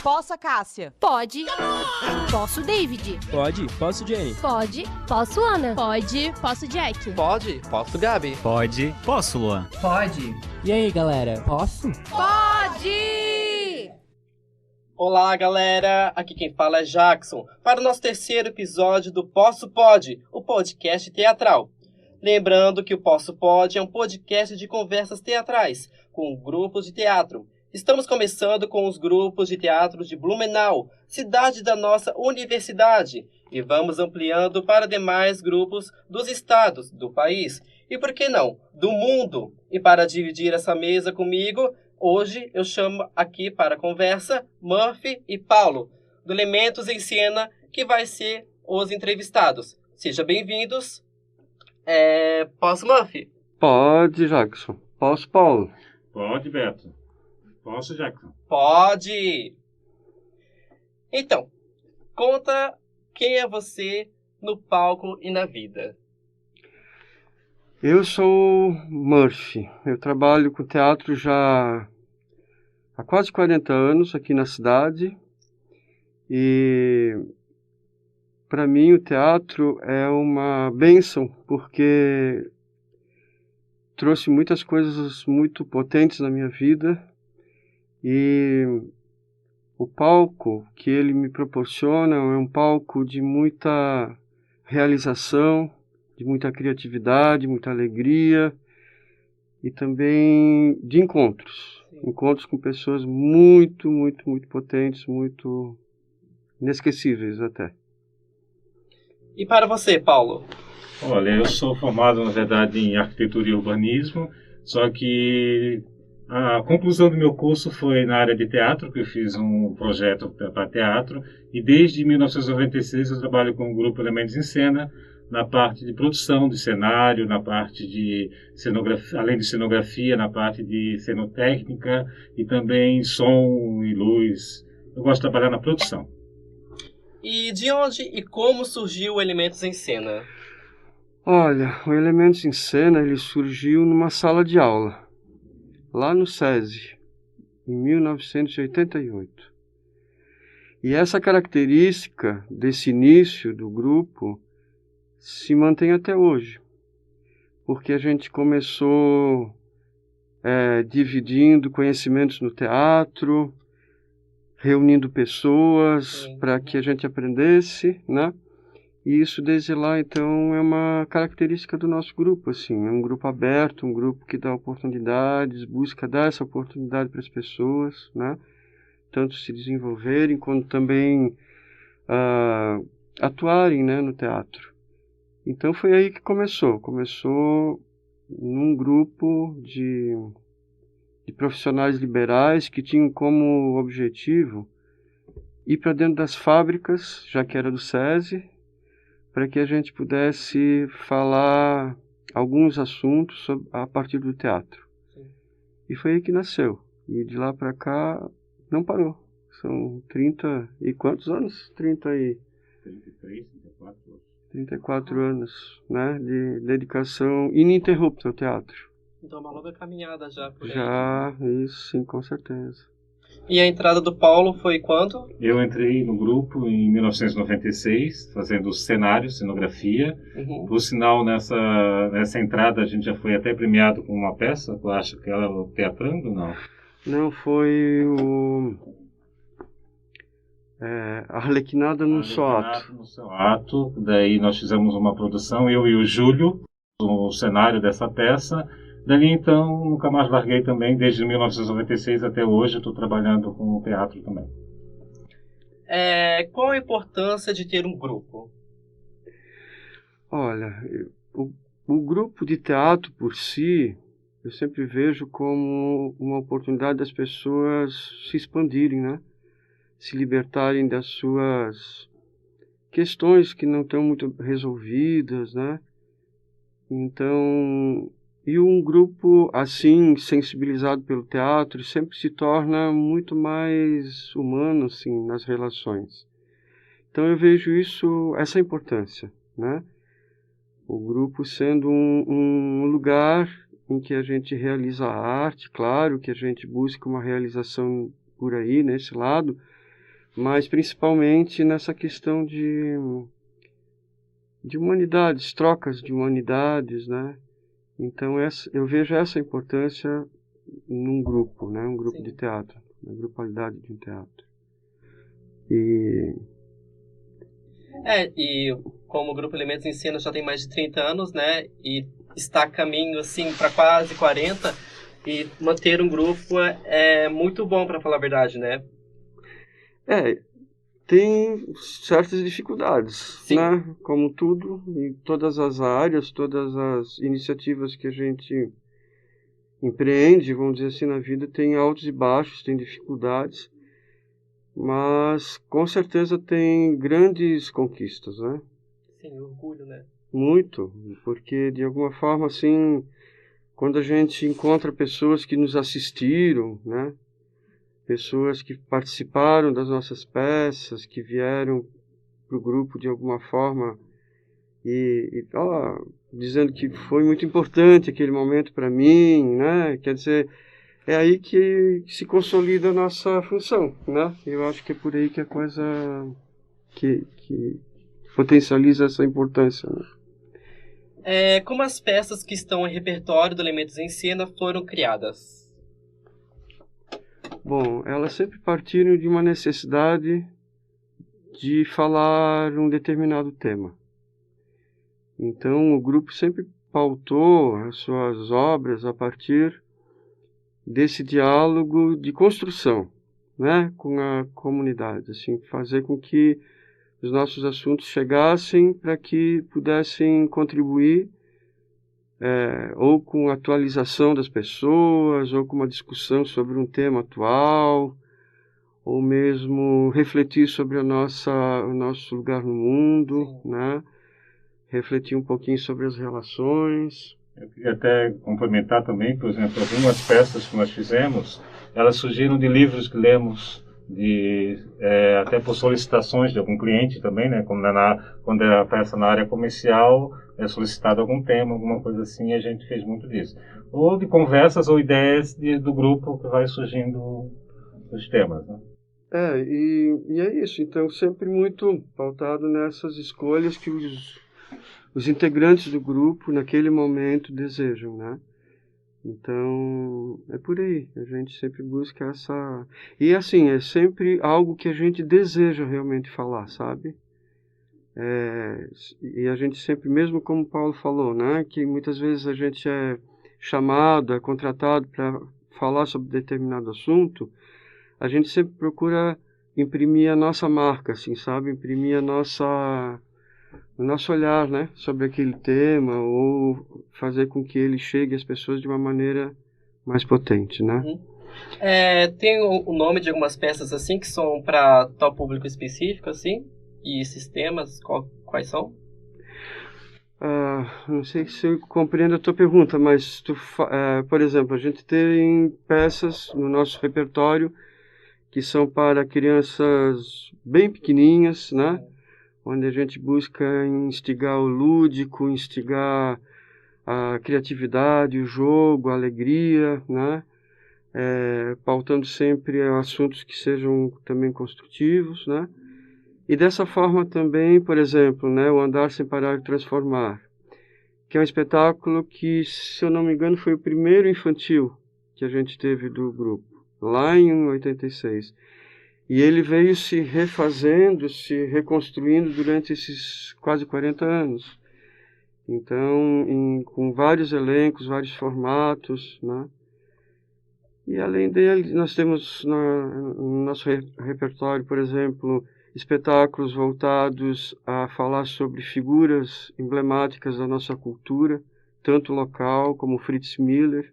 Posso, Cássia? Pode. Posso, David? Pode. Posso, Jenny? Pode. Posso, Ana? Pode. Posso, Jack? Pode. Posso, Gabi? Pode. Posso, Luan? Pode. E aí, galera, posso? Pode! Olá, galera! Aqui quem fala é Jackson, para o nosso terceiro episódio do Posso Pode, o podcast teatral. Lembrando que o Posso Pode é um podcast de conversas teatrais, com grupos de teatro. Estamos começando com os grupos de teatro de Blumenau, cidade da nossa universidade, e vamos ampliando para demais grupos dos estados, do país, e por que não, do mundo. E para dividir essa mesa comigo, hoje eu chamo aqui para a conversa Murphy e Paulo, do Elementos em Cena, que vai ser os entrevistados. Sejam bem-vindos. Posso, Murphy? Pode, Jackson. Posso, Paulo? Pode, Beto. Posso, Jackson? Pode! Então, conta quem é você no palco e na vida. Eu sou Murphy. Eu trabalho com teatro já há quase 40 anos aqui na cidade. E para mim o teatro é uma bênção, porque trouxe muitas coisas muito potentes na minha vida. E o palco que ele me proporciona é um palco de muita realização, de muita criatividade, muita alegria e também de encontros. Encontros com pessoas muito, muito, muito potentes, muito inesquecíveis até. E para você, Paulo? Olha, eu sou formado, na verdade, em arquitetura e urbanismo, só que a conclusão do meu curso foi na área de teatro, que eu fiz um projeto para teatro, e desde 1996 eu trabalho com o grupo Elementos em Cena, na parte de produção de cenário, na parte de cenografia, além de cenografia, na parte de cenotécnica e também som e luz. Eu gosto de trabalhar na produção. E de onde e como surgiu o Elementos em Cena? Olha, o Elementos em Cena ele surgiu numa sala de aula, lá no SESI, em 1988. E essa característica desse início do grupo se mantém até hoje, porque a gente começou dividindo conhecimentos no teatro, reunindo pessoas para que a gente aprendesse, né? E isso desde lá, então, é uma característica do nosso grupo, assim, é um grupo aberto, um grupo que dá oportunidades, busca dar essa oportunidade para as pessoas, né? Tanto se desenvolverem, quanto também atuarem, né, no teatro. Então foi aí que começou num grupo de profissionais liberais que tinham como objetivo ir para dentro das fábricas, já que era do SESI, para que a gente pudesse falar alguns assuntos a partir do teatro. Sim. E foi aí que nasceu. E de lá para cá não parou. São 30 e quantos anos? 33, 34 anos. 34 anos, né, de dedicação ininterrupta ao teatro. Então é uma longa caminhada já por aí. Já, isso sim, com certeza. E a entrada do Paulo foi quando? Eu entrei no grupo em 1996, fazendo cenário, cenografia. Uhum. Por sinal, nessa entrada a gente já foi até premiado com uma peça, eu acho que era o Teatrando, não? Não, foi a Arlequinada no Seu Ato. No Seu Ato, daí nós fizemos uma produção, eu e o Júlio, no cenário dessa peça. Dali então, nunca mais larguei também, desde 1996 até hoje, estou trabalhando com o teatro também. Qual a importância de ter um grupo? Olha, o grupo de teatro por si, eu sempre vejo como uma oportunidade das pessoas se expandirem, né? Se libertarem das suas questões que não estão muito resolvidas, né? Então, e um grupo assim, sensibilizado pelo teatro, sempre se torna muito mais humano, assim, nas relações. Então eu vejo essa importância, né? O grupo sendo um lugar em que a gente realiza a arte, claro que a gente busca uma realização por aí, nesse lado, mas principalmente nessa questão de humanidades, trocas de humanidades, né? Então eu vejo essa importância num grupo, né? Um grupo Sim. de teatro, na grupalidade de um teatro. E E como o Grupo Elementos em Cena já tem mais de 30 anos, né? E está a caminho, assim, para quase 40, e manter um grupo é muito bom, para falar a verdade, né? tem certas dificuldades, Sim. né? Como tudo, em todas as áreas, todas as iniciativas que a gente empreende, vamos dizer assim, na vida, tem altos e baixos, tem dificuldades, mas com certeza tem grandes conquistas, né? Sim, orgulho, né? Muito, porque de alguma forma, assim, quando a gente encontra pessoas que nos assistiram, né? Pessoas que participaram das nossas peças, que vieram para o grupo de alguma forma dizendo que foi muito importante aquele momento para mim, né? Quer dizer, é aí que se consolida a nossa função, né? Eu acho que é por aí que a coisa que potencializa essa importância, né? Como as peças que estão em repertório do Elementos em Cena foram criadas? Bom, elas sempre partiram de uma necessidade de falar um determinado tema. Então, o grupo sempre pautou as suas obras a partir desse diálogo de construção, né, com a comunidade, assim, fazer com que os nossos assuntos chegassem para que pudessem contribuir ou com a atualização das pessoas, ou com uma discussão sobre um tema atual, ou mesmo refletir sobre o nosso lugar no mundo, né? Refletir um pouquinho sobre as relações. Eu queria até complementar também, por exemplo, algumas peças que nós fizemos, elas surgiram de livros que lemos, até por solicitações de algum cliente também, né? Quando é a peça na área comercial, é solicitado algum tema, alguma coisa assim, e a gente fez muito disso. Ou de conversas ou ideias do grupo que vai surgindo os temas, né? E é isso. Então, sempre muito pautado nessas escolhas que os integrantes do grupo, naquele momento, desejam, né? Então, é por aí. A gente sempre busca essa... E, assim, é sempre algo que a gente deseja realmente falar, sabe? E a gente sempre, mesmo como o Paulo falou, né? Que muitas vezes a gente é chamado, é contratado para falar sobre determinado assunto, a gente sempre procura imprimir a nossa marca, assim, sabe? Imprimir o nosso olhar, né, sobre aquele tema, ou fazer com que ele chegue às pessoas de uma maneira mais potente, né? Tem o nome de algumas peças assim que são para tal público específico, assim? E esses temas, quais são? Não sei se eu compreendo a tua pergunta, mas por exemplo, a gente tem peças no nosso repertório que são para crianças bem pequenininhas, né? Onde a gente busca instigar o lúdico, instigar a criatividade, o jogo, a alegria, né? Pautando sempre assuntos que sejam também construtivos, né? E dessa forma também, por exemplo, né, o Andar Sem Parar de Transformar, que é um espetáculo que, se eu não me engano, foi o primeiro infantil que a gente teve do grupo, lá em 86. E ele veio se refazendo, se reconstruindo durante esses quase 40 anos. Então, com vários elencos, vários formatos, né? E além dele, nós temos no nosso repertório, por exemplo, espetáculos voltados a falar sobre figuras emblemáticas da nossa cultura, tanto local como Fritz Miller.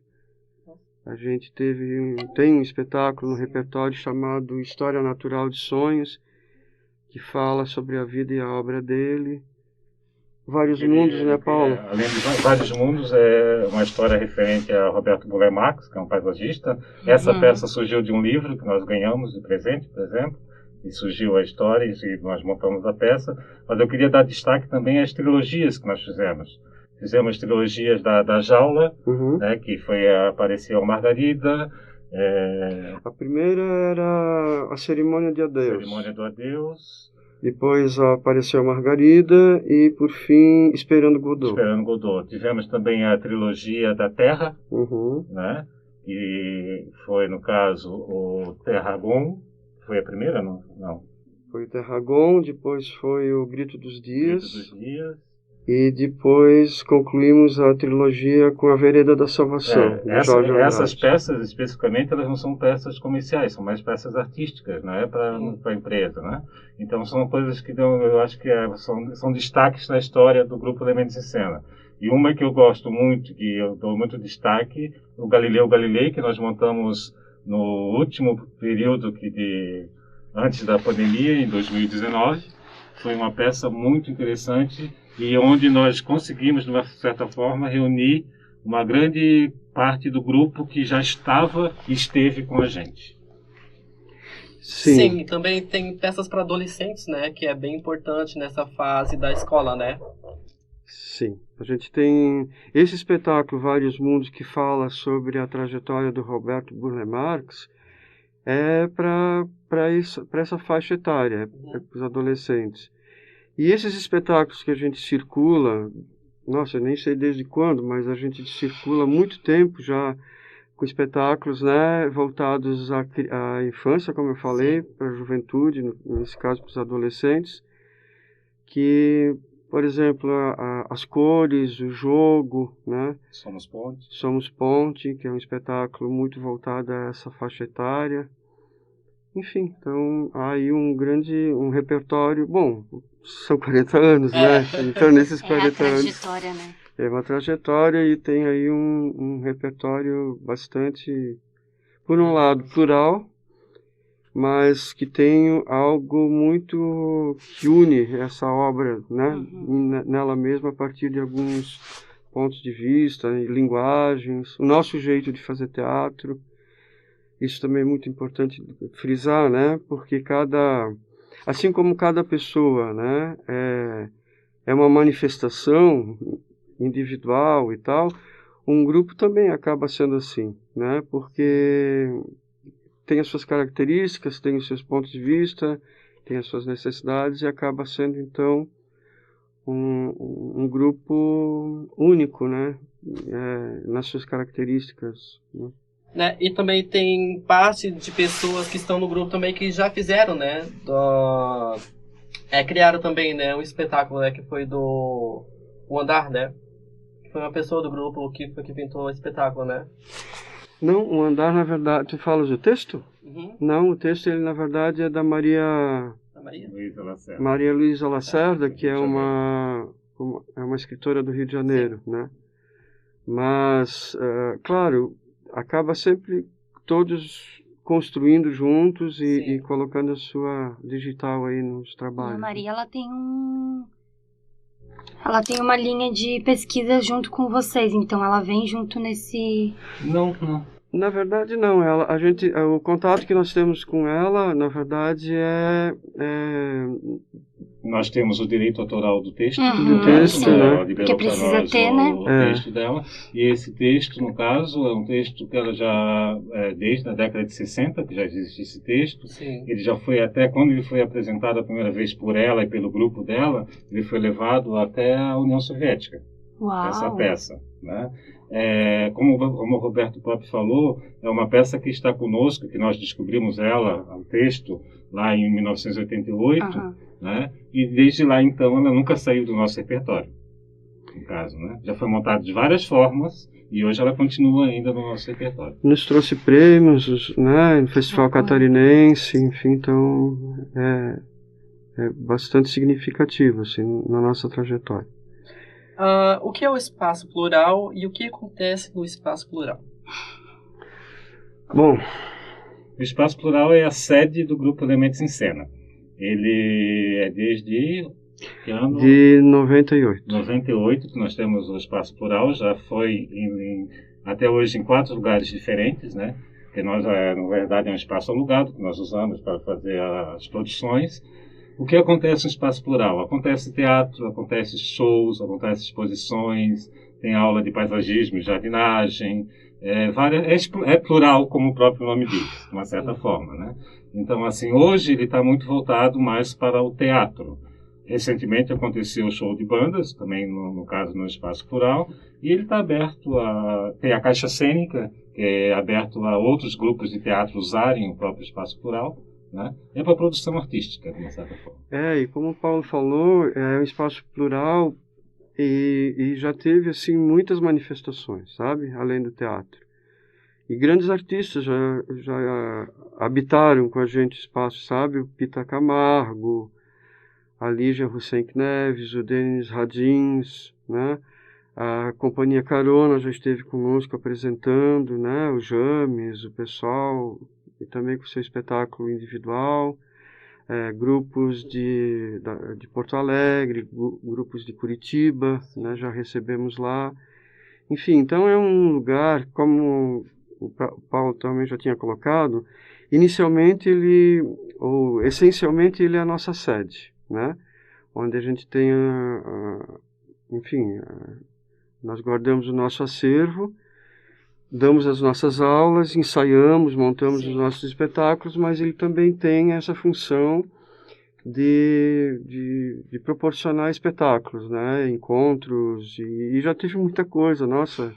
A gente tem um espetáculo no repertório chamado História Natural de Sonhos, que fala sobre a vida e a obra dele. Vários Mundos, né, Paulo? Além de Vários Mundos, é uma história referente a Roberto Boulez Marx, que é um paisagista. Essa peça surgiu de um livro que nós ganhamos de presente, por exemplo, e surgiu a história e nós montamos a peça. Mas eu queria dar destaque também às trilogias que nós fizemos. Fizemos trilogias da Jaula, né, que foi Apareceu Margarida. A primeira era a cerimônia de adeus. Cerimônia do Adeus. Depois apareceu Margarida e, por fim, Esperando Godot. Esperando Godot. Tivemos também a trilogia da Terra, Uhum. né? Que foi, no caso, o Terragon. Foi a primeira, não? Não. Foi o Terragon, depois foi o Grito dos Dias. Grito dos Dias. E depois concluímos a trilogia com A Vereda da Salvação, de Jorge Andrade. Essas peças, especificamente, elas não são peças comerciais, são mais peças artísticas, não é para a empresa, né? Então, são coisas que eu acho que são destaques na história do Grupo Elementos em Cena. E uma que eu gosto muito, que eu dou muito destaque, o Galileu Galilei, que nós montamos no último período antes da pandemia, em 2019. Foi uma peça muito interessante e onde nós conseguimos, de uma certa forma, reunir uma grande parte do grupo que já esteve com a gente. Sim, também tem peças para adolescentes, né? Que é bem importante nessa fase da escola, né? Sim, a gente tem esse espetáculo Vários Mundos, que fala sobre a trajetória do Roberto Burle Marx, para essa faixa etária, para os adolescentes. E esses espetáculos que a gente circula, nossa, eu nem sei desde quando, mas a gente circula há muito tempo já com espetáculos, né, voltados à infância, como eu falei, para a juventude, nesse caso para os adolescentes, que, por exemplo, as cores, o jogo, né? Somos Ponte. Somos Ponte, que é um espetáculo muito voltado a essa faixa etária. Enfim, então há aí um repertório, bom, são 40 anos, né? Então nesses 40 anos... É a trajetória, né? É uma trajetória e tem aí um repertório bastante, por um lado, plural, mas que tem algo muito que une essa obra, né, nela mesma, a partir de alguns pontos de vista, linguagens, o nosso jeito de fazer teatro. Isso também é muito importante frisar, né, porque assim como cada pessoa, né, é uma manifestação individual e tal, um grupo também acaba sendo assim, né, porque tem as suas características, tem os seus pontos de vista, tem as suas necessidades e acaba sendo, então, um grupo único, né, nas suas características, né? E também tem parte de pessoas que estão no grupo também que já fizeram, né, criaram também, né, um espetáculo, né, que foi O Andar, né, que foi uma pessoa do grupo que pintou o espetáculo, né. Não, O Andar, na verdade... Tu falas o texto? Uhum. Não, o texto, ele, na verdade, é da Maria Luísa Lacerda, que é uma escritora do Rio de Janeiro, né? Mas, claro, acaba sempre todos construindo juntos e colocando a sua digital aí nos trabalhos. A Maria, ela tem uma linha de pesquisa junto com vocês, então ela vem junto nesse... Não. Na verdade, não. O contato que nós temos com ela, na verdade, Nós temos o direito autoral do texto, do texto, né? Porque precisa ter, né? O texto dela. E esse texto, no caso, é um texto que ela já, desde a década de 60, que já existe esse texto. Sim. Ele já foi, até quando ele foi apresentado a primeira vez por ela e pelo grupo dela, ele foi levado até a União Soviética. Uau. Essa peça, né? Como o Roberto Pop falou, é uma peça que está conosco, que nós descobrimos o texto, lá em 1988, né? E desde lá, então, ela nunca saiu do nosso repertório, no caso, né? Já foi montada de várias formas e hoje ela continua ainda no nosso repertório. Nos trouxe prêmios, né, no Festival Catarinense, enfim, então é bastante significativo, assim, na nossa trajetória. O que é o espaço plural e o que acontece no espaço plural? Bom, o espaço plural é a sede do Grupo Elementos em Cena. Ele é desde que ano? De 98. 98 que nós temos o espaço plural, já foi até hoje em 4 lugares diferentes, né? Que nós, na verdade, é um espaço alugado que nós usamos para fazer as produções. O que acontece no espaço plural? Acontece teatro, acontece shows, acontece exposições, tem aula de paisagismo e jardinagem, é plural, como o próprio nome diz, de uma certa forma, né? Então, assim, hoje ele está muito voltado mais para o teatro. Recentemente aconteceu o show de bandas, também no caso no Espaço Plural, e ele está aberto tem a Caixa Cênica, que é aberto a outros grupos de teatro usarem o próprio Espaço Plural, né? É para produção artística, de uma certa forma. E como o Paulo falou, é um espaço plural e já teve, assim, muitas manifestações, sabe? Além do teatro. E grandes artistas já habitaram com a gente o espaço, sabe? O Pita Camargo, a Lígia Roussenck Neves, o Denis Radins, né? A Companhia Carona já esteve conosco apresentando, né? O James, o pessoal, e também com seu espetáculo individual, grupos de Porto Alegre, grupos de Curitiba, né? Já recebemos lá. Enfim, então é um lugar, como o Paulo também já tinha colocado, inicialmente essencialmente ele é a nossa sede, né? Onde a gente tem, nós guardamos o nosso acervo, damos as nossas aulas, ensaiamos, montamos os nossos espetáculos, mas ele também tem essa função de proporcionar espetáculos, né? Encontros, e já teve muita coisa, nossa,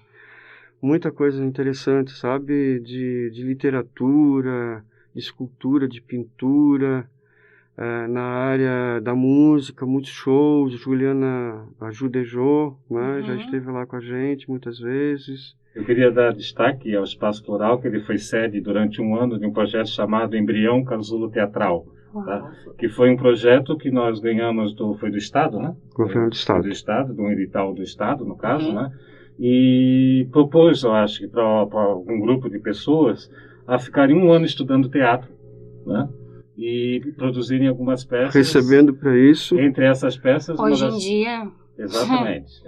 muita coisa interessante, sabe? De literatura, de escultura, de pintura, na área da música, muitos shows. Juliana Ajudejou, né? Já esteve lá com a gente muitas vezes. Eu queria dar destaque ao Espaço Plural, que ele foi sede durante um ano de um projeto chamado Embrião Casulo Teatral, tá? Que foi um projeto que nós ganhamos foi do Estado, né? Governo do Estado. Do Estado, do edital do Estado, no caso, né? E propôs, eu acho, que para um grupo de pessoas a ficarem um ano estudando teatro, né? E produzirem algumas peças. Recebendo para isso. Entre essas peças... Hoje em dia... Exatamente,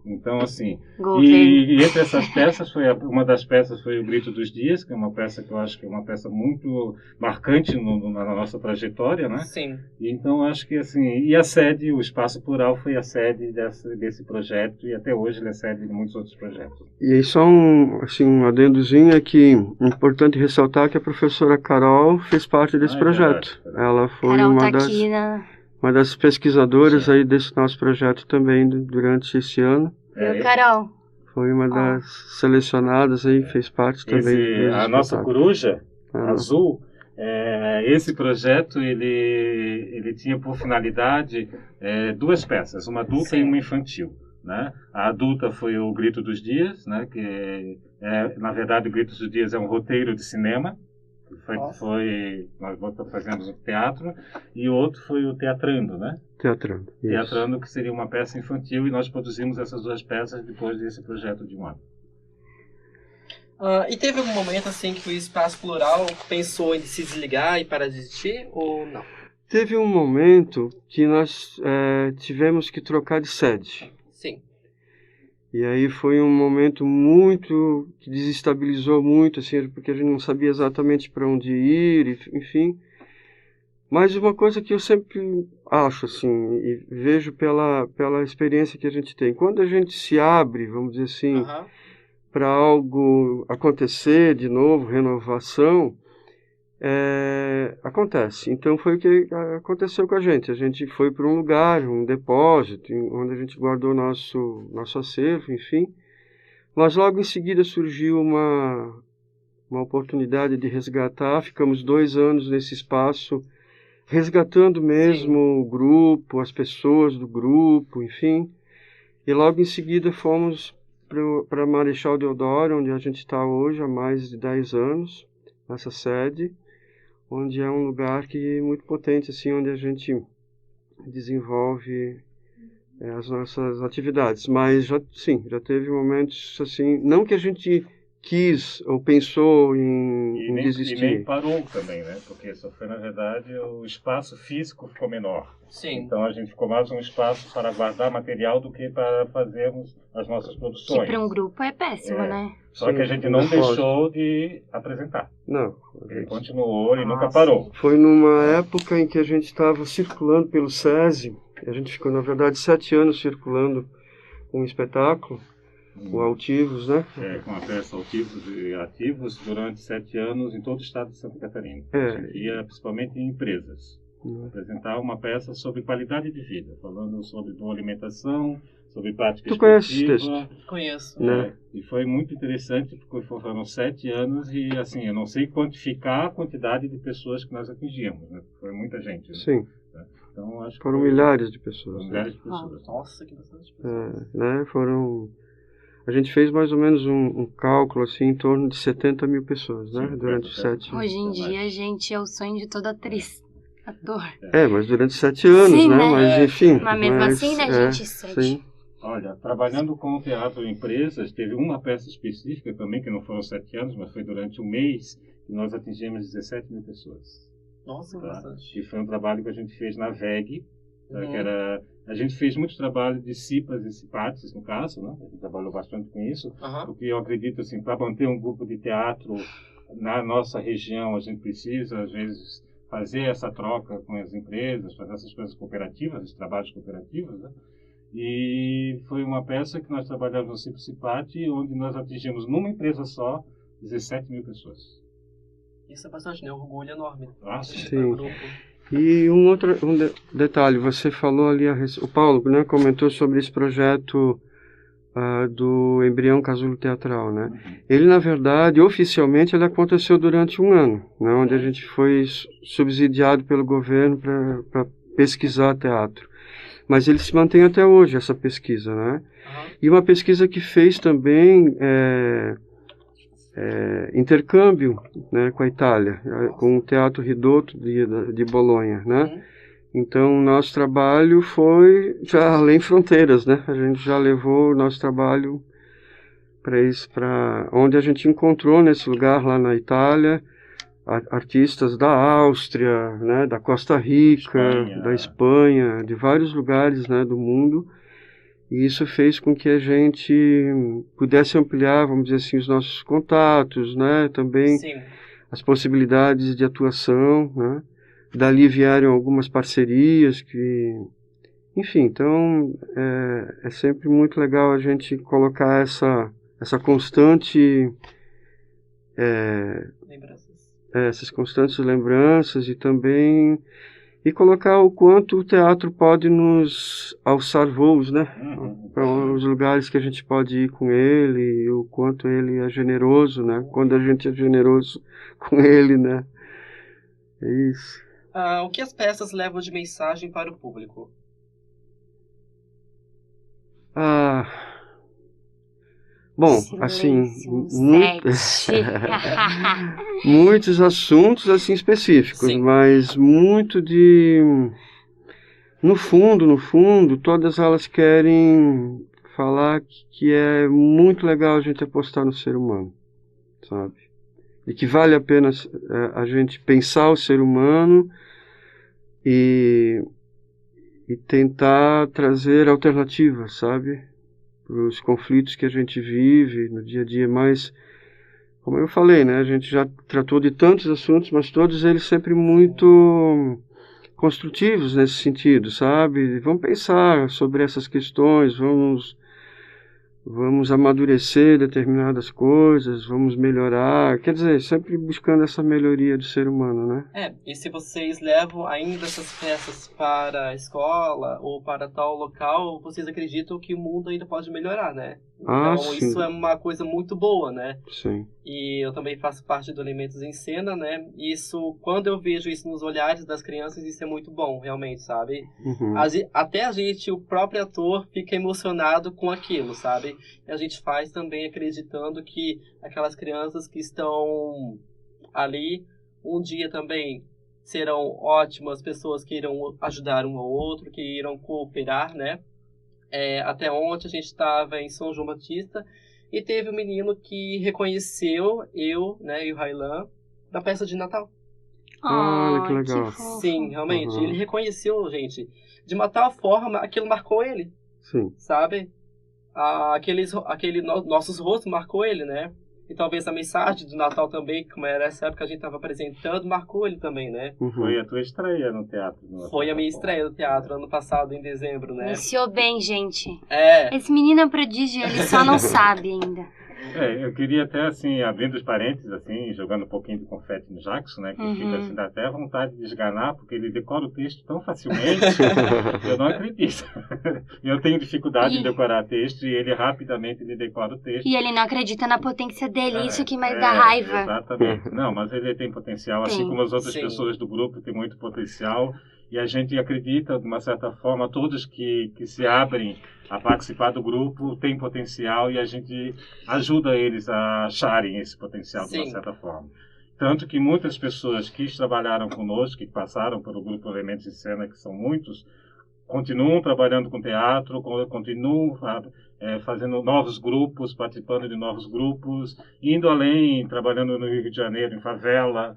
Então, assim, e entre essas peças, uma das peças foi O Grito dos Dias, que é uma peça que eu acho que é uma peça muito marcante na nossa trajetória, né? Sim. Então, acho que, assim, e a sede, o Espaço Plural foi a sede desse projeto, e até hoje ele é sede de muitos outros projetos. E só um adendozinho é que é importante ressaltar que a professora Carol fez parte desse projeto. Verdade. Ela foi Carol uma tá das... aqui na... Uma das pesquisadoras aí desse nosso projeto também durante esse ano. Carol? Foi uma das selecionadas aí, fez parte também. A nossa coruja azul, esse projeto ele tinha por finalidade duas peças, uma adulta e uma infantil, né? A adulta foi o Grito dos Dias, né? Que na verdade o Grito dos Dias é um roteiro de cinema. Nós fazemos o teatro, e o outro foi o Teatrando, né? Teatrando, que seria uma peça infantil, e nós produzimos essas duas peças depois desse projeto de um ano. E teve algum momento assim que o Espaço Plural pensou em se desligar e parar de existir, ou não? Teve um momento que nós tivemos que trocar de sede. Sim. E aí foi um momento muito que desestabilizou muito, assim, porque a gente não sabia exatamente para onde ir, enfim. Mas uma coisa que eu sempre acho, assim, e vejo pela experiência que a gente tem, quando a gente se abre, vamos dizer assim, para algo acontecer de novo, renovação, acontece. Então foi o que aconteceu com a gente. A gente foi para um lugar, um depósito, onde a gente guardou nosso acervo, enfim. Mas logo em seguida surgiu uma oportunidade de resgatar. Ficamos 2 anos nesse espaço, resgatando mesmo o grupo, as pessoas do grupo, enfim. E logo em seguida fomos para Marechal Deodoro, onde a gente está hoje há mais de 10 anos, nessa sede, onde é um lugar que é muito potente, assim, onde a gente desenvolve as nossas atividades. Mas já teve momentos assim, não que a gente quis ou pensou em desistir. E nem parou também, né? Porque só foi, na verdade, o espaço físico ficou menor. Sim. Então a gente ficou mais um espaço para guardar material do que para fazermos as nossas produções. Que para um grupo é péssimo, né? Só que a gente não deixou de apresentar. Não. Ele continuou e nunca parou. Foi numa época em que a gente estava circulando pelo SESI. A gente ficou, na verdade, 7 anos circulando com um espetáculo. o Altivos, né? Com a peça Altivos e Ativos durante 7 anos em todo o estado de Santa Catarina. A gente ia principalmente em empresas. Apresentar uma peça sobre qualidade de vida, falando sobre boa alimentação, sobre prática Tu conhece esse esportiva. texto? Conheço. Né? E foi muito interessante, porque foram 7 anos e, assim, eu não sei quantificar a quantidade de pessoas que nós atingimos, né? Foi muita gente. Né? Sim. Então, acho que Foram milhares de pessoas. Foram milhares de pessoas. Nossa, que bastante pessoas. Né? A gente fez mais ou menos um cálculo assim, em torno de 70 mil pessoas, né? Sim, durante 7 anos. Hoje em dia, gente, é o sonho de toda atriz, ator. Mas durante 7 anos, Sim, né? né? Mas enfim. Mas mesmo assim, né, a gente sente. Sim. Olha, trabalhando com teatro em empresas, teve uma peça específica também, que não foram 7 anos, mas foi durante um mês, que nós atingimos 17 mil pessoas. Nossa, que bastante. E foi um trabalho que a gente fez na VEG, que era... A gente fez muito trabalho de CIPAs e CIPATs, no caso, né? A gente trabalhou bastante com isso, porque eu acredito, assim, para manter um grupo de teatro na nossa região, a gente precisa, às vezes, fazer essa troca com as empresas, fazer essas coisas cooperativas, esses trabalhos cooperativos, né? E foi uma peça que nós trabalhamos no CIP-CIPAT, onde nós atingimos numa empresa só 17 mil pessoas. Isso é bastante, né? Um orgulho enorme. Sim. E um outro detalhe, você falou ali, o Paulo, né, comentou sobre esse projeto do Embrião Casulo Teatral, né? Ele, na verdade, oficialmente, ele aconteceu durante um ano, né, onde a gente foi subsidiado pelo governo para pesquisar teatro. Mas ele se mantém até hoje, essa pesquisa, né? E uma pesquisa que fez também intercâmbio, né, com a Itália, com o Teatro Ridotto de Bolonha, né? Então, nosso trabalho foi já além fronteiras, né? A gente já levou o nosso trabalho para onde a gente encontrou nesse lugar lá na Itália, artistas da Áustria, né, da Costa Rica, da Espanha, de vários lugares, né, do mundo. E isso fez com que a gente pudesse ampliar, vamos dizer assim, os nossos contatos, né, também as possibilidades de atuação, né. Dali vieram algumas parcerias que, enfim, então é sempre muito legal a gente colocar essa constante essas constantes lembranças e também colocar o quanto o teatro pode nos alçar voos, né? Para os lugares que a gente pode ir com ele e o quanto ele é generoso, né? Quando a gente é generoso com ele, né? É isso. O que as peças levam de mensagem para o público? Bom, assim, muitos assuntos assim específicos, mas muito no fundo, todas elas querem falar que é muito legal a gente apostar no ser humano, sabe? E que vale a pena a gente pensar o ser humano e tentar trazer alternativas, sabe? Para os conflitos que a gente vive no dia a dia, mas, como eu falei, né, a gente já tratou de tantos assuntos, mas todos eles sempre muito construtivos nesse sentido, sabe? Vamos pensar sobre essas questões, vamos amadurecer determinadas coisas, vamos melhorar, quer dizer, sempre buscando essa melhoria do ser humano, né? E se vocês levam ainda essas peças para a escola ou para tal local, vocês acreditam que o mundo ainda pode melhorar, né? Então isso é uma coisa muito boa, né? Sim. E eu também faço parte do Elementos em Cena, né? Isso, quando eu vejo isso nos olhares das crianças, isso é muito bom, realmente, sabe? Até a gente, o próprio ator, fica emocionado com aquilo, sabe? E a gente faz também acreditando que aquelas crianças que estão ali, um dia também serão ótimas pessoas que irão ajudar um ao outro, que irão cooperar, né? Até ontem a gente estava em São João Batista e teve um menino que reconheceu eu, né, e o Railan, da peça de Natal. Olha que legal. Sim, realmente. Ele reconheceu, gente. De uma tal forma, aquilo marcou ele. Sim. Sabe? Nossos rostos marcou ele, né? E talvez a mensagem do Natal também, como era essa época que a gente estava apresentando, marcou ele também, né? Foi a tua estreia no teatro. Foi a minha estreia no teatro ano passado, em dezembro, né? Iniciou bem, gente. É. Esse menino é prodígio, ele só não sabe ainda. Eu queria até, assim, abrindo os parênteses, assim, jogando um pouquinho de confete no Jackson, né? Que fica, assim, dá até vontade de esganar, porque ele decora o texto tão facilmente, eu não acredito. Eu tenho dificuldade em decorar texto e ele rapidamente decora o texto. E ele não acredita na potência dele, isso que mais dá raiva. Exatamente. Não, mas ele tem potencial, assim como as outras pessoas do grupo têm muito potencial. E a gente acredita, de uma certa forma, todos que se abrem a participar do grupo têm potencial e a gente ajuda eles a acharem esse potencial de uma certa forma. Tanto que muitas pessoas que trabalharam conosco, que passaram pelo grupo Elementos em Cena, que são muitos, continuam trabalhando com teatro, continuam fazendo novos grupos, participando de novos grupos, indo além, trabalhando no Rio de Janeiro, em favela,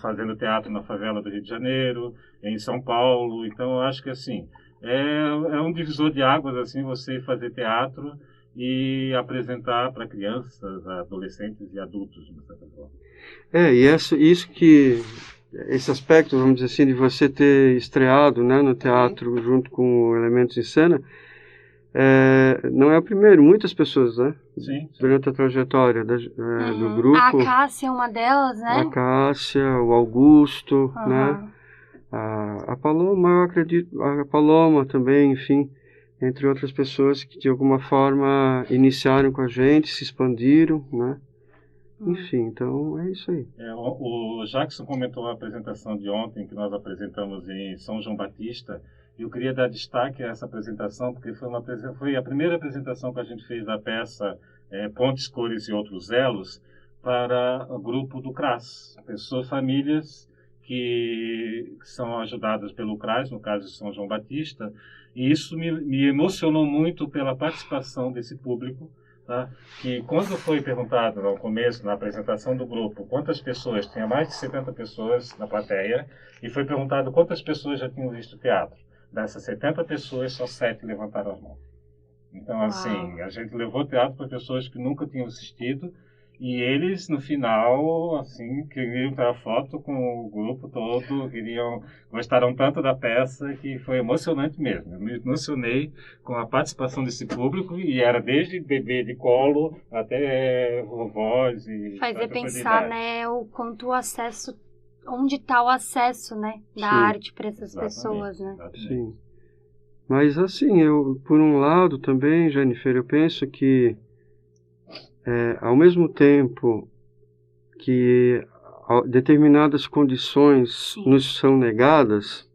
fazendo teatro na favela do Rio de Janeiro, em São Paulo. Então, eu acho que, assim, é um divisor de águas, assim, você fazer teatro e apresentar para crianças, adolescentes e adultos, de certa forma. E esse aspecto, vamos dizer assim, de você ter estreado, né, no teatro junto com Elementos em Cena, não é o primeiro, muitas pessoas, né? Sim. Durante a trajetória do grupo. A Cássia é uma delas, né? A Cássia, o Augusto, né? A Paloma, eu acredito, a Paloma também, enfim, entre outras pessoas que de alguma forma iniciaram com a gente, se expandiram, né? Enfim, então é isso aí. O Jackson comentou a apresentação de ontem que nós apresentamos em São João Batista. Eu queria dar destaque a essa apresentação, porque foi a primeira apresentação que a gente fez da peça Pontes, Cores e Outros Elos para o grupo do CRAS, famílias que são ajudadas pelo CRAS, no caso de São João Batista, e isso me emocionou muito pela participação desse público, tá? Que quando foi perguntado no começo, na apresentação do grupo, quantas pessoas, tinha mais de 70 pessoas na plateia, e foi perguntado quantas pessoas já tinham visto teatro. Dessas 70 pessoas, só 7 levantaram as mãos. Então, assim, a gente levou teatro para pessoas que nunca tinham assistido, e eles, no final, assim, queriam tirar foto com o grupo todo, gostaram tanto da peça que foi emocionante mesmo. Eu me emocionei com a participação desse público, e era desde bebê de colo até vovós e... Fazer pensar, né, o quanto o acesso, onde está o acesso, né, da arte para essas pessoas, né? Sim. Mas, assim, por um lado também, Jennifer, eu penso que ao mesmo tempo que determinadas condições nos são negadas,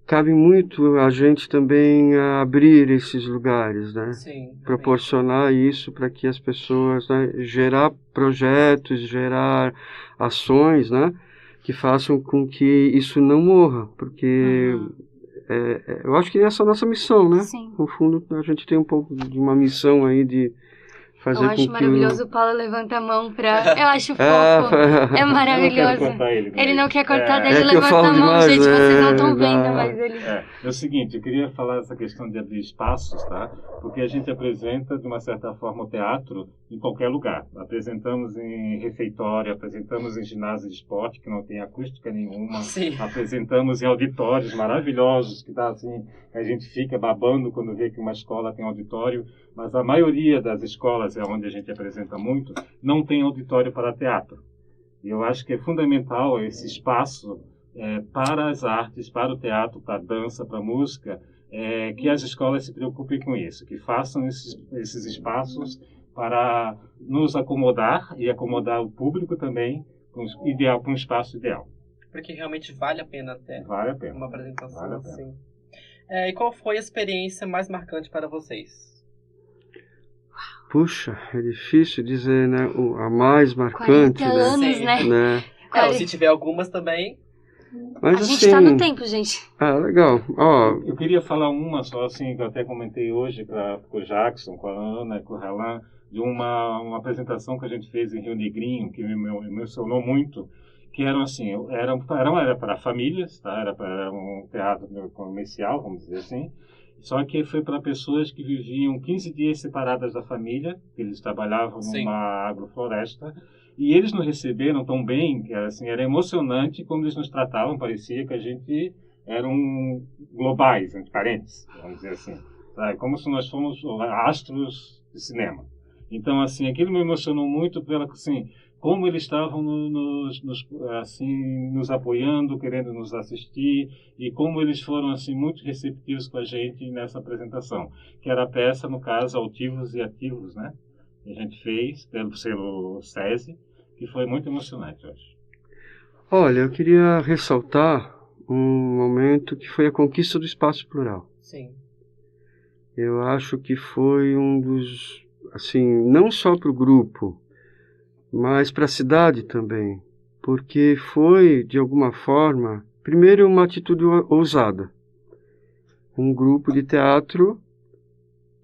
cabe muito a gente também abrir esses lugares, né? Sim, proporcionar isso para que as pessoas, né, gerar projetos, gerar ações, né, que façam com que isso não morra, porque eu acho que essa é a nossa missão, né? Sim. No fundo, a gente tem um pouco de uma missão aí de fazer eu acho com maravilhoso, o Paulo levanta a mão pra... Eu acho fofo, é maravilhoso. Ele não quer cortar, daí ele levanta a mão, demais, gente, vocês não estão vendo, mas ele... É o seguinte, eu queria falar essa questão de abrir espaços, tá? Porque a gente apresenta, de uma certa forma, o teatro em qualquer lugar. Apresentamos em refeitório, apresentamos em ginásio de esporte, que não tem acústica nenhuma. Sim. Apresentamos em auditórios maravilhosos, que dá assim, a gente fica babando quando vê que uma escola tem auditório, mas a maioria das escolas, é onde a gente apresenta muito, não tem auditório para teatro. E eu acho que é fundamental esse espaço para as artes, para o teatro, para a dança, para a música, que as escolas se preocupem com isso, que façam esses espaços para nos acomodar e acomodar o público também com um espaço ideal. Porque realmente vale a pena até. Vale a pena. Uma apresentação Vale a pena. assim. E qual foi a experiência mais marcante para vocês? Puxa, é difícil dizer, né? A mais marcante, 40 anos, Sim. né? Se tiver algumas também. Mas, A gente assim, tá no tempo, gente. Legal. Eu queria falar uma só, assim, que eu até comentei hoje com o Jackson, com a Ana e com o Ralan, de uma apresentação que a gente fez em Rio Negrinho, que me emocionou muito, que eram assim, era para famílias, tá? Era um teatro comercial, vamos dizer assim, Só que foi para pessoas que viviam 15 dias separadas da família, eles trabalhavam Sim. numa agrofloresta, e eles nos receberam tão bem, que assim, era emocionante como eles nos tratavam, parecia que a gente eram globais, entre parentes, vamos dizer assim, sabe? Como se nós fôssemos astros de cinema. Então, assim, aquilo me emocionou muito pela, assim, como eles estavam nos apoiando, querendo nos assistir, e como eles foram assim muito receptivos com a gente nessa apresentação, que era a peça, no caso, Altivos e Ativos, né? Que a gente fez pelo selo SESI, que foi muito emocionante, eu acho. Olha, eu queria ressaltar um momento que foi a conquista do espaço plural. Sim. Eu acho que foi um dos, assim, não só para o grupo, mas para a cidade também, porque foi, de alguma forma, primeiro uma atitude ousada. Um grupo de teatro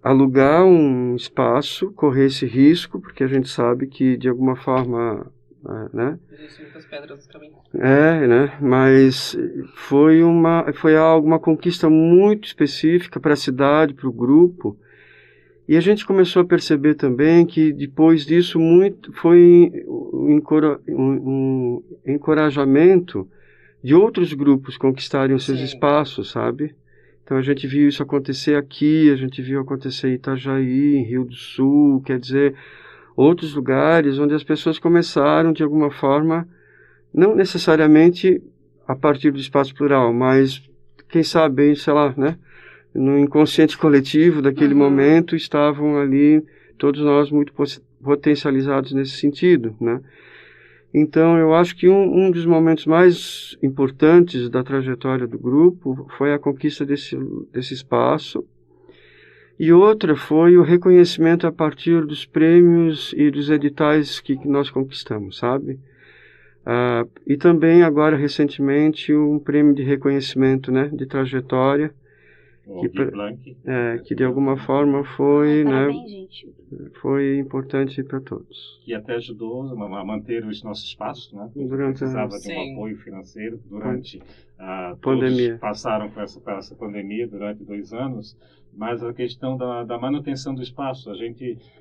alugar um espaço, correr esse risco, porque a gente sabe que, de alguma forma, né? Existem muitas pedras no caminho. Né? Mas foi uma conquista muito específica para a cidade, para o grupo. E a gente começou a perceber também que depois disso foi um encorajamento de outros grupos conquistarem os seus espaços, sabe? Então a gente viu isso acontecer aqui, a gente viu acontecer em Itajaí, em Rio do Sul, quer dizer, outros lugares onde as pessoas começaram de alguma forma, não necessariamente a partir do espaço plural, mas quem sabe, sei lá, né? No inconsciente coletivo daquele momento estavam ali todos nós muito potencializados nesse sentido, né? Então eu acho que um dos momentos mais importantes da trajetória do grupo foi a conquista desse espaço, e outra foi o reconhecimento a partir dos prêmios e dos editais que nós conquistamos, sabe? E também agora recentemente um prêmio de reconhecimento, né, de trajetória, que de alguma forma foi, Parabéns, né, gente. foi importante para todos. Que até ajudou a manter os nossos espaços, né? Durante precisava de um apoio financeiro durante pandemia. Todos passaram com essa pandemia durante 2 anos, mas a questão da manutenção do espaço,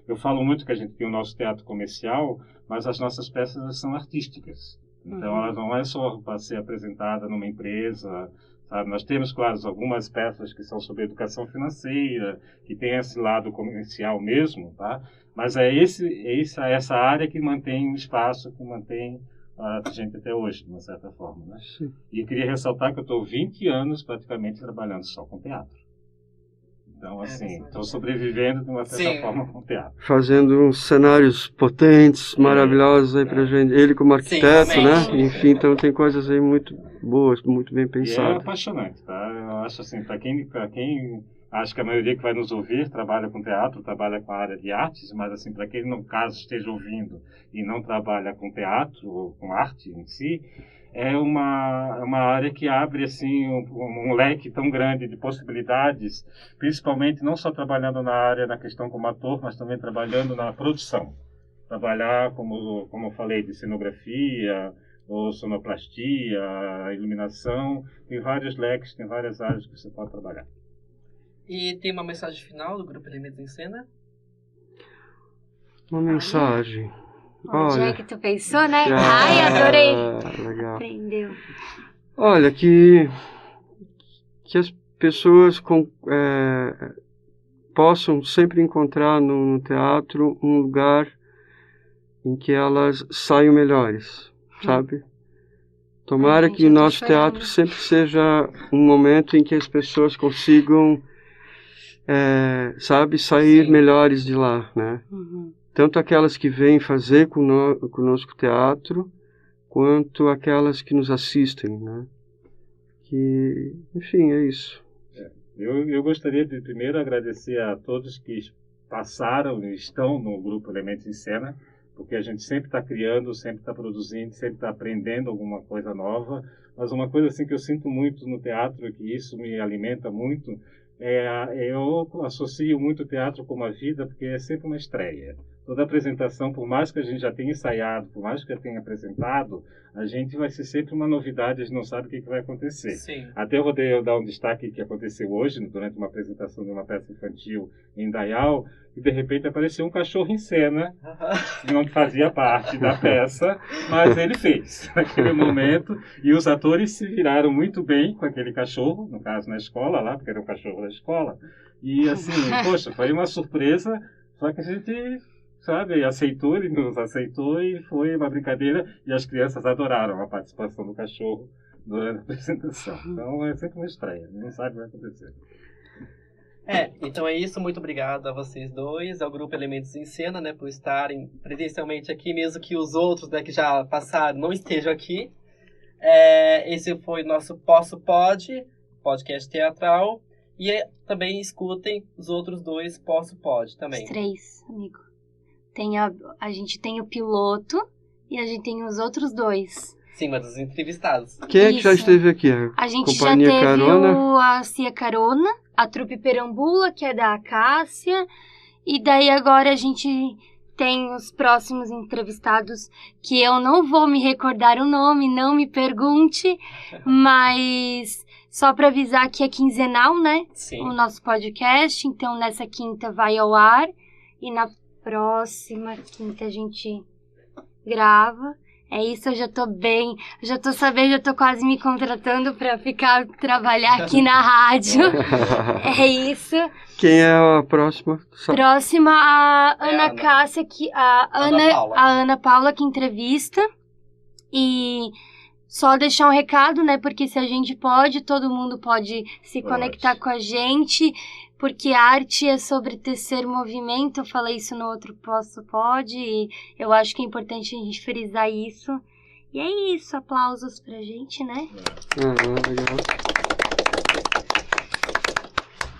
eu falo muito que a gente tem o nosso teatro comercial, mas as nossas peças são artísticas. Então elas não é só para ser apresentada numa empresa, sabe? Nós temos, claro, algumas peças que são sobre educação financeira, que tem esse lado comercial mesmo, tá? Mas é essa área que mantém o espaço, que mantém a gente até hoje, de uma certa forma, né? Sim. E eu queria ressaltar que eu estou 20 anos praticamente trabalhando só com teatro. Então, assim, estou sobrevivendo de uma certa forma com teatro. Fazendo uns cenários potentes, maravilhosos aí pra gente. Ele como arquiteto, né? Enfim, então tem coisas aí muito boas, muito bem pensadas. E é apaixonante, tá? Eu acho assim, para quem acho que a maioria que vai nos ouvir trabalha com teatro, trabalha com a área de artes, mas assim, para quem no caso esteja ouvindo e não trabalha com teatro ou com arte em si, é uma área que abre assim um leque tão grande de possibilidades, principalmente não só trabalhando na questão como ator, mas também trabalhando na produção. Trabalhar, como eu falei, de cenografia, ou sonoplastia, iluminação, tem vários leques, tem várias áreas que você pode trabalhar. E tem uma mensagem final do Grupo Elementos em Cena? Uma mensagem. Onde é que tu pensou, né? Ai, adorei. Legal. Aprendeu. Olha, que as pessoas possam sempre encontrar no teatro um lugar em que elas saiam melhores, sabe? Tomara que o nosso teatro sempre seja um momento em que as pessoas consigam, sair melhores de lá, né? Tanto aquelas que vêm fazer conosco teatro, quanto aquelas que nos assistem, né? Enfim, é isso. Eu gostaria de primeiro agradecer a todos que passaram e estão no Grupo Elementos em Cena, porque a gente sempre está criando, sempre está produzindo, sempre está aprendendo alguma coisa nova. Mas uma coisa assim que eu sinto muito no teatro, que isso me alimenta muito, eu associo muito o teatro com a vida, porque é sempre uma estreia. toda apresentação, por mais que a gente já tenha ensaiado, por mais que já tenha apresentado, a gente vai ser sempre uma novidade, a gente não sabe o que vai acontecer. Sim. Até eu vou dar um destaque que aconteceu hoje, durante uma apresentação de uma peça infantil em Dayal, e de repente apareceu um cachorro em cena, que não fazia parte da peça, mas ele fez naquele momento, e os atores se viraram muito bem com aquele cachorro, no caso na escola lá, porque era um cachorro da escola, e assim, poxa, foi uma surpresa, só que a gente, sabe, aceitou, ele nos aceitou e foi uma brincadeira, e as crianças adoraram a participação do cachorro durante a apresentação. Então é sempre uma estreia, não sabe o que vai acontecer. Então é isso, muito obrigado a vocês dois, ao Grupo Elementos em Cena, né, por estarem presencialmente aqui, mesmo que os outros, né, que já passaram não estejam aqui. Esse foi o nosso Posso Pode, podcast teatral, e também escutem os outros dois Posso Pode também. Os 3, amigo. A gente tem o piloto e a gente tem os outros 2. Sim, mas os entrevistados. Quem é que já esteve aqui? A gente Companhia já teve Carona? a Cia Carona, a Trupe Perambula, que é da Acácia, e daí agora a gente tem os próximos entrevistados, que eu não vou me recordar o nome, não me pergunte, mas só para avisar que é quinzenal, né? Sim. O nosso podcast, então nessa quinta vai ao ar, e na próxima quinta a gente grava. É isso, eu já tô bem, já tô sabendo, já tô quase me contratando pra trabalhar aqui na rádio. É isso. Quem é a próxima? Próxima, a Ana Ana. Cássia, a Ana Paula que entrevista. E só deixar um recado, né, porque se a gente pode, todo mundo pode se conectar com a gente. Porque arte é sobre tecer movimento, eu falei isso no outro Pode, e eu acho que é importante a gente frisar isso. E é isso, aplausos pra gente, né? Legal.